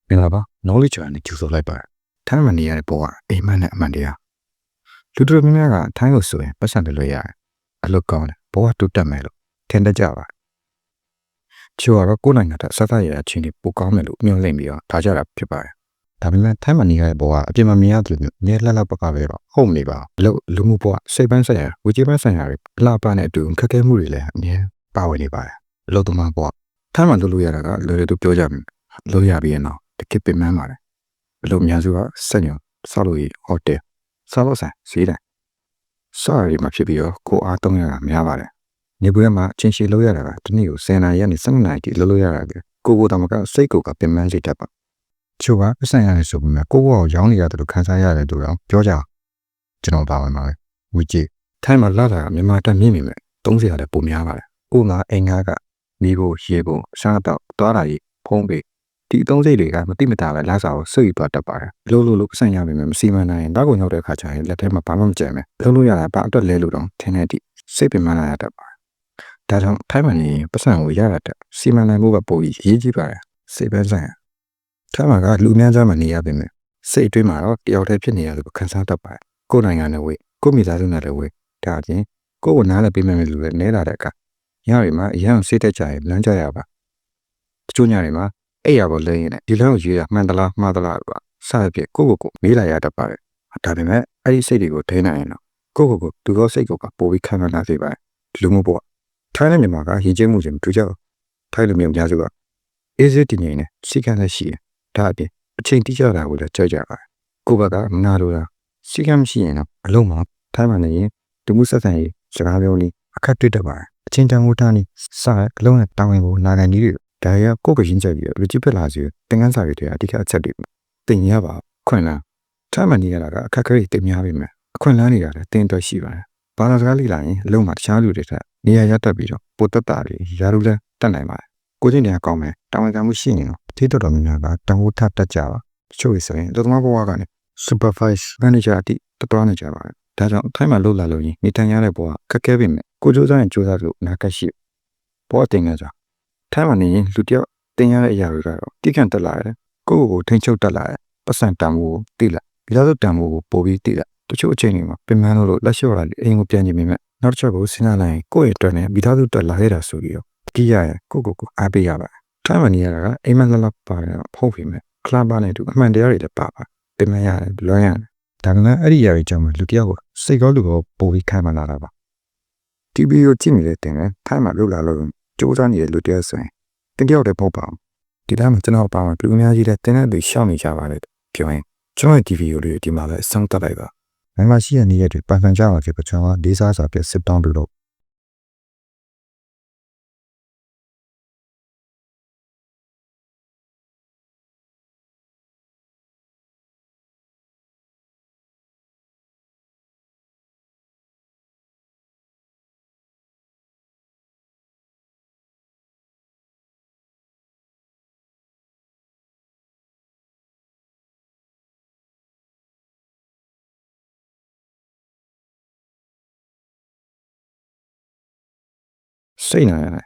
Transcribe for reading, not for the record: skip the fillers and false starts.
မင်္ဂလာပါ knowledge နဲ့ကြိုဆိုလိုက်ပါတယ်ထိုင်းမှာနေရတဲ့ဘဝအိမ်မက်နဲ့အမှန်တရားလူတို့များများကထိုင်းကိုဆိုရင်ပတ်စံလွယ်ရတယ်အလုပ်ကောင်းတယ်ဘဝတိုးတက်မယ်လို့ထင်တတ်ကြပါချို့ကတော့ကိုယ်နိုင်ငံကအစအရအချင်းတွေပိုကောင်းတယ်လို့မျှော်လင့်ပြီးတော့ထားကြတာဖြစ်ပါတယ်ဒါပေမဲ့ထိုင်းမှာနေရတဲ့ဘဝအပြင်မှာမြင်ရတယ်လို့မြဲလှလှပပပဲတော့ဟုတ်နေပါလူမှုဘဝစိတ်ပိုင်းဆိုင်ရာဝေကြီးပိုင်းဆိုင်ရာတွေအလားပါနဲ့အတူခက်ခဲမှုတွေလည်းအများပါဝင်နေပါတယ်အလုပ်သမားဘဝထိုင်းမှာလုပ်လို့ရတာကလွယ်လွယ်တူပြောကြမယ်လုပ်ရပြီးရင်တော့တကစ်ပင်ပန်းပါတယ်အလုပ်များစုကစက်ညုံဆောက်လို့ရဟိုတယ်ဆောက်လို့ဆိုင်ဈေးတိုင်းဆောက်ရည်မှာဖြစ်ပြီးတော့ကိုအားသုံးရတာများပါတယ်နေပွဲမှာအချင်းရှည်လုပ်ရတာကတနည်းကို10နာရီကနေ12နာရီတိလုပ်လို့ရတာကကိုတောင်ကစိတ်ကိုကပင်ပန်းစိတ်တတ်ပါချို့ကပတ်စံရတယ်ဆိုပေမဲ့ကိုကိုရောင်းနေရတယ်လို့ခံစားရတယ်တို့တော့ပြောကြကျွန်တော်ပါဝင်ပါပဲဝီကြီးထိုင်းမှာလာတာကမြန်မာတက်မြင့်မိမယ်30ရတယ်ပုံများပါတယ်ကိုငါအိမ်ငါကမိဖို့ရေဖို့စားတော့သွားတာကြီးဖုံးပေးဒီအသုံးစိတ်တွေကမတိမတာပဲလာစားကိုစိတ်သွားတတ်ပါတယ်လို့ပတ်စံရပါမယ်မစီမံနိုင်ရင်တော့ကိုရောက်တဲ့ခါကျရင်လက်ထဲမှာဘာမှမကြံပဲလို့ရတာဘာအတွက်လဲလို့တော့ထင်တဲ့အထိစိတ်ပင်ပန်းလာရတတ်ပါတယ်ဒါကြောင့်ထိုင်းမှာနေပတ်စံကိုရရတဲ့စီမံနိုင်မှုကပိုပြီးရေးကြည့်ပါတယ်စိတ်ပဲဆိုင်ထိုင်းမှာကလူအများကြားမှာနေရပေမဲ့စိတ်အတွင်းမှာတော့တယောက်တည်းဖြစ်နေရလို့ခံစားတတ်ပါတယ်ကိုယ်နိုင်ငံနဲ့ဝေးကိုမိသားစုနဲ့လည်းဝေးဒါအပြင်ကိုယ်ကိုနားလည်းပေးမယ်လို့လည်းနဲလာတဲ့အခါညတွေမှာအရန်စိတ်တက်ကြရင်လမ်းကြရပါတချို့ညတွေမှာအဲ့ရပေါ်လဲရင်ဒီလမ်းကိုရွေးရမှန်သလားမှားသလားကစရပြကိုမေးလာရတတ်ပါတယ်ဒါပေမဲ့အဲ့ဒီစိတ်တွေကိုထိန်းနိုင်ရင်တော့ကိုသူတို့စိတ်ကိုပိုပြီးခံရနိုင်စေပါတယ်လူမှုဘဝထိုင်းနဲ့မြန်မာကရည်ကျင်းမှုချင်းတူကြထိုင်းလူမျိုးများစုကအေးစစ်တင်နေနဲ့စီကံလည်းရှိတယ်ဒါအပြင်အချိန်တိကျတာကိုလည်းကြောက်ကြပါတယ်ကိုဘကငါတို့လားစီကံမရှိရင်တော့အလုံးမှာထိုင်းမှာနေရင်ဒီမှုဆက်ဆံရေးစကားပြောလေးအခက်တွေ့တတ်ပါတယ်အချင်းတန်ဝတ်တာနေစားကလုံးနဲ့တောင်းဝင်ဖို့နာခံကြီးတွေဒါရကိုယ်ကရင်ကြိုက်ပြီးလူကြည့်ဖြစ်လာစီသင်ခန်းစာတွေအဓိကအချက်တွေတင်ရပါခွင့်လန်းထိုင်းမှာနေရတာကအခက်အခဲတွေတင်များပြီမယ်အခွင့်လန်းနေတာလည်းတင်တော့ရှိပါတယ်ဘာသာစကားလေ့လာရင်အလုံးမှာတခြားလူတွေထက်နေရာရတတ်ပြီးတော့ပိုတက်တာတွေယာရုလည်းတက်နိုင်ပါတယ်ကိုချင်းတွေကကောင်းမယ်တောင်းဝန်ခံမှုရှိနေတော့ထိတော်များများကတန်ဖိုးထတက်ကြပါတချို့ဆိုရင်တော်ဘဝကနေ supervise manager အထိတော်နေကြပါတယ်ဒါကြောင့်ထိုင်းမှာလှုပ်လာလို့ရင်နေထိုင်ရတဲ့ဘဝခက်ခဲပေမဲ့ကိုကြိုးစားရင်ကြိုးစားလို့နာကရှိဘောတင်ကြကြထိုင်းမှာနေရင်လူတယောက်တင်ရတဲ့အရာတွေကတော့တိကျတက်လာတယ်ကိုထိန်ချုပ်တက်လာတယ်ပတ်စံတန်မှုကိုတိလာဒီလိုတန်မှုကိုပို့ပြီးတိလာတချို့အချိန်တွေမှာပြင်ပန်းလို့လက်လျှော့တာလေအိမ်ကိုပြန်ကြည့်မိမဲ့နောက်တစ်ချက်ကိုစဉ်းစားလိုက်ရင်ကိုယ့်ရဲ့အတွက်နဲ့မိသားစုအတွက်လာခဲ့တာဆိုပြီးတော့ကြည့်ရရင်ကိုအားပေးရပါတယ်ထိုင်းမှာနေရတာကအိမ်မက်လှလှပါတယ်ဖုတ်ပြီမဲ့ခလာပါနေတူအမှန်တရားတွေလည်းပါပြင်ပန်းရတယ်လွှမ်းရတယ်ဒါကလည်းအဲ့ဒီຢာတွေကြောင့်လူတယောက်ကိုစိတ်ကောလူကိုပို့ပြီးခံမလာတာပါဒီဗီဒီယိုကြည့်နေတဲ့တင်လဲထိုင်းမှာလှုပ်လာလို့စူးစမ်းနေတဲ့လူတယောက်ဆိုရင်တင်တယောက်တည်းပို့ပါအောင်ဒီလမ်းမှာကျွန်တော်ပါမှာလူအများကြီးတဲ့တင်းတဲ့သူရှောက်နေကြပါလေပြောရင်ကျွန်တော်ဒီဗီဒီယိုလေးဒီမှာပဲအဆုံးသတ်လိုက်ပါနိုင်မရှိတဲ့နေ့ရက်တွေပန်ပန်ကြပါဖြစ်ပကျွန်တော်လေးစားစွာပြစစ်တောင်းပြီးတော့စိတ်နာရတယ်